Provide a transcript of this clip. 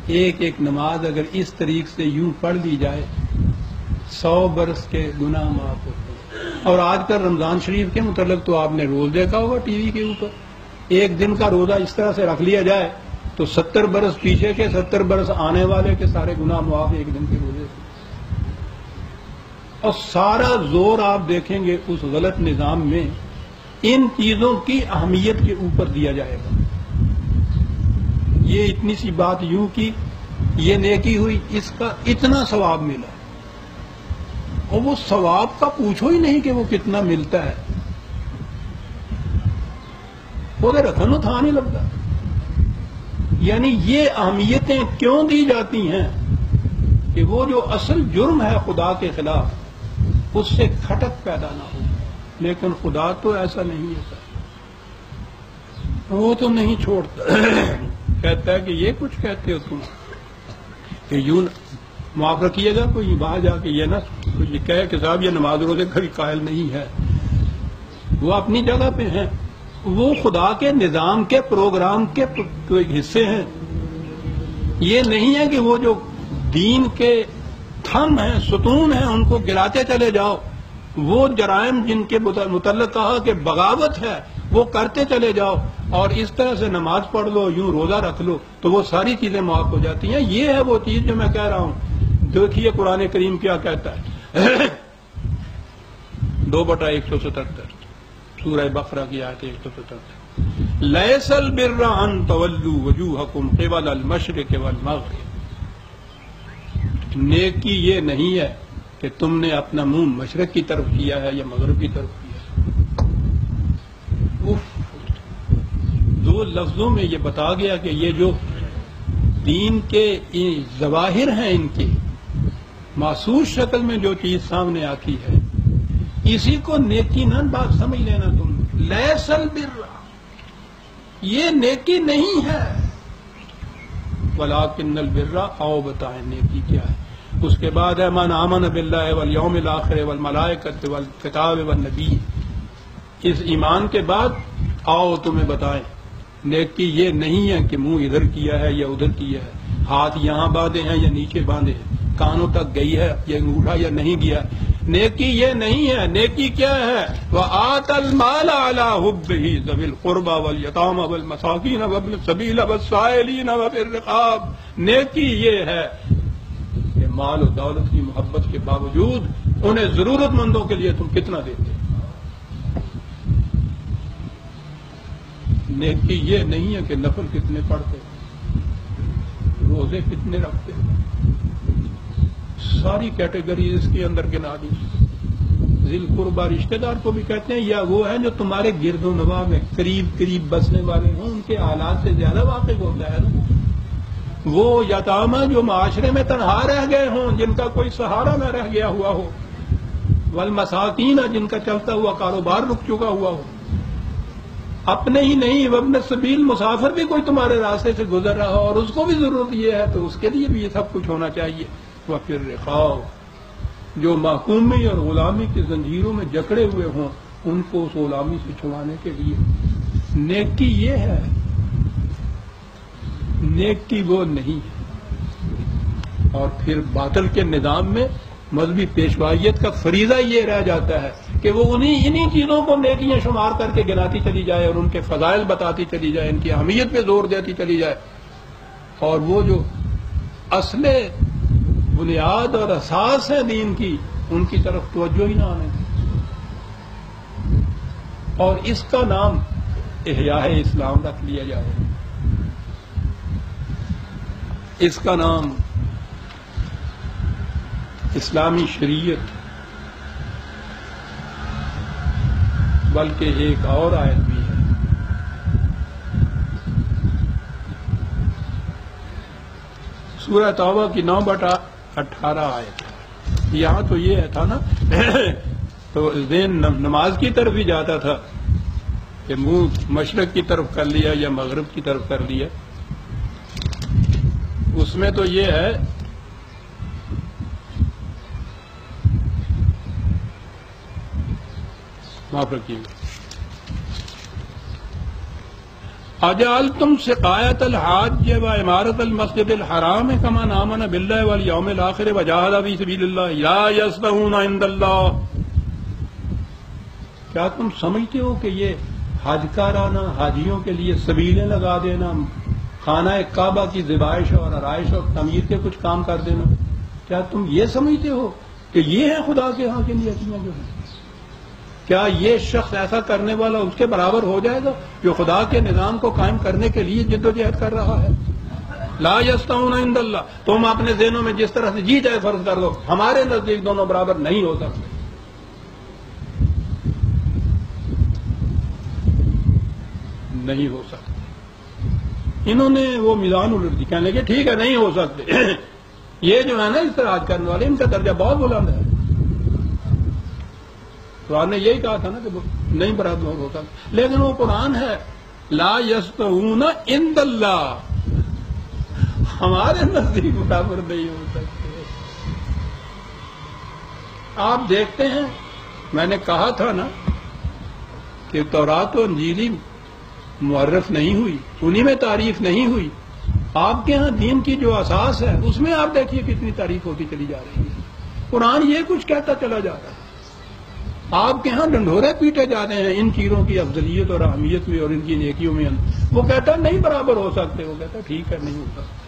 ایک ایک نماز اگر اس طریق سے یوں پڑھ لی جائے 100 برس کے گناہ معاف ہوتے ہیں۔ اور آج کل رمضان شریف کے متعلق تو آپ نے روز دیکھا ہوگا ٹی وی کے اوپر، ایک دن کا روزہ اس طرح سے رکھ لیا جائے تو 70 برس پیچھے کے 70 برس آنے والے کے سارے گناہ معاف ایک دن کے روزے سے۔ اور سارا زور آپ دیکھیں گے اس غلط نظام میں ان چیزوں کی اہمیت کے اوپر دیا جائے گا۔ یہ اتنی سی بات یوں کی، یہ نیکی ہوئی، اس کا اتنا ثواب ملا، اور وہ ثواب کا پوچھو ہی نہیں کہ وہ کتنا ملتا ہے، وہ رکھنا تھا نہیں لگتا۔ یعنی یہ اہمیتیں کیوں دی جاتی ہیں کہ وہ جو اصل جرم ہے خدا کے خلاف اس سے کھٹک پیدا نہ ہو، لیکن خدا تو ایسا نہیں ہے سر، وہ تو نہیں چھوڑتا کہتا ہے کہ یہ کچھ کہتے ہو تم کہ یوں معاف رکھیے گا، کوئی باہر جا کے یہ نہ یہ کہے کہ صاحب یہ نماز روزے کبھی قائل نہیں ہے، وہ اپنی جگہ پہ ہیں، وہ خدا کے نظام کے پروگرام کے حصے ہیں۔ یہ نہیں ہے کہ وہ جو دین کے تھم ہیں، ستون ہیں، ان کو گراتے چلے جاؤ، وہ جرائم جن کے متعلق کہا کہ بغاوت ہے وہ کرتے چلے جاؤ، اور اس طرح سے نماز پڑھ لو، یوں روزہ رکھ لو تو وہ ساری چیزیں معاف ہو جاتی ہیں۔ یہ ہے وہ چیز جو میں کہہ رہا ہوں۔ دیکھیے قرآن کریم کیا کہتا ہے 2/177 سورہ بقرہ کی آیت 177، لیس البر ان تولوا وجوہکم قبل المشرق والمغرب، نیکی یہ نہیں ہے کہ تم نے اپنا منہ مشرق کی طرف کیا ہے یا مغرب کی طرف کیا ہے۔ دو لفظوں میں یہ بتا گیا کہ یہ جو دین کے ظواہر ہیں، ان کے محسوس شکل میں جو چیز سامنے آتی ہے، اسی کو نیکی نہ بات سمجھ لینا تم۔ لیس البر، یہ نیکی نہیں ہے، ولکن البر، آؤ بتائیں نیکی کیا ہے۔ اس کے بعد ہے من آمن باللہ والیوم الآخر والملائکۃ والکتاب والنبی، اس ایمان کے بعد آؤ تمہیں بتائیں نیکی یہ نہیں ہے کہ منہ ادھر کیا ہے یا ادھر کیا ہے، ہاتھ یہاں باندھے ہیں یا نیچے باندھے ہیں، کانوں تک گئی ہے یا انگوٹھا یا نہیں گیا۔ نیکی یہ نہیں ہے، نیکی کیا ہے؟ وَآتَ الْمَالَ عَلَىٰ حُبِّهِ ذَوِي الْقُرْبَىٰ وَالْيَتَامَىٰ وَالْمَسَاكِينَ وَابْنِ السَّبِيلِ وَالسَّائِلِينَ وَفِي الرِّقَابِ، نیکی یہ ہے کہ مال و دولت کی محبت کے باوجود انہیں ضرورت مندوں کے لیے تم کتنا دیتے۔ نیکی یہ نہیں ہے کہ نفل کتنے پڑھتے، روزے کتنے رکھتے، ساری کیٹیگری اس کے اندر گنا دی۔ ذی القربہ رشتہ دار کو بھی کہتے ہیں، یا وہ ہیں جو تمہارے گرد و نواح میں قریب بسنے والے ہوں، ان کے حالات سے زیادہ واقف ہوتا ہے نا۔ وہ یتامہ جو معاشرے میں تنہا رہ گئے ہوں، جن کا کوئی سہارا نہ رہ گیا ہوا ہو، والمساکین جن کا چلتا ہوا کاروبار رک چکا ہوا ہو، اپنے ہی نہیں وابن السبیل مسافر بھی کوئی تمہارے راستے سے گزر رہا ہو اور اس کو بھی ضرورت یہ ہے تو اس کے لیے بھی یہ سب کچھ ہونا چاہیے۔ وفی الرقاب، جو محکومی اور غلامی کی زنجیروں میں جکڑے ہوئے ہوں، ان کو اس غلامی سے چھڑانے کے لیے نیکی یہ ہے، نیکی وہ نہیں ہے۔ اور پھر باطل کے نظام میں مذہبی پیشوائیت کا فریضہ یہ رہ جاتا ہے کہ وہ انہی چیزوں کو نیکیاں شمار کر کے گناتی چلی جائے اور ان کے فضائل بتاتی چلی جائے، ان کی اہمیت پہ زور دیتی چلی جائے، اور وہ جو اصل بنیاد اور اساس ہے دین کی، ان کی طرف توجہ ہی نہ آنے دے۔ اور اس کا نام احیاء اسلام رکھ لیا جائے، اس کا نام اسلامی شریعت، بلکہ ایک اور آیت بھی ہے، سورہ توبہ کی 9/18 آیت۔ یہاں تو یہ تھا نا تو ذہن نماز کی طرف ہی جاتا تھا کہ منہ مشرق کی طرف کر لیا یا مغرب کی طرف کر لیا۔ اس میں تو یہ ہے معاف رکھیے اجعلتم سقایۃ الحاج و عمارت المسجد الحرام کمن آمن باللہ والیوم الآخر وجاہد فی سبیل اللہ لا یستوون عند اللہ. کیا تم سمجھتے ہو کہ یہ حج کارانہ حاجیوں کے لیے سبیلیں لگا دینا، خانہ کعبہ کی ذبائش اور آرائش اور تعمیر کے کچھ کام کر دینا، کیا تم یہ سمجھتے ہو کہ یہ ہے خدا کے ہاں کی نیتیاں جو ہیں؟ کیا یہ شخص ایسا کرنے والا اس کے برابر ہو جائے گا جو خدا کے نظام کو قائم کرنے کے لیے جد و جہد کر رہا ہے؟ لا یستوون عند اللہ. تم اپنے ذہنوں میں جس طرح سے جی چاہے فرض کر دو، ہمارے نزدیک دونوں برابر نہیں ہو سکتے. نہیں ہو سکتے. انہوں نے وہ میزان الٹ دی، کہنے لگے ٹھیک ہے نہیں ہو سکتے. یہ جو ہے نا اس طرح کرنے والے، ان کا درجہ بہت بلند ہے. قرآن نے یہی کہا تھا نا کہ نہیں برابر ہو سکتا، لیکن وہ قرآن ہے لا یستوون عند اللہ، ہمارے نزدیک برابر نہیں ہو سکتے. آپ دیکھتے ہیں، میں نے کہا تھا نا کہ تورات و انجیلی معرف نہیں ہوئی، انہی میں تعریف نہیں ہوئی. آپ کے ہاں دین کی جو اساس ہے اس میں آپ دیکھیے کتنی تعریف ہوتی چلی جا رہی ہے. قرآن یہ کچھ کہتا چلا جا رہا ہے، آپ کے ہاں ڈنڈورے پیٹے جاتے ہیں ان چیزوں کی افضلیت اور اہمیت میں اور ان کی نیکیوں میں. وہ کہتا نہیں برابر ہو سکتے، وہ کہتا ٹھیک ہے نہیں ہو سکتا.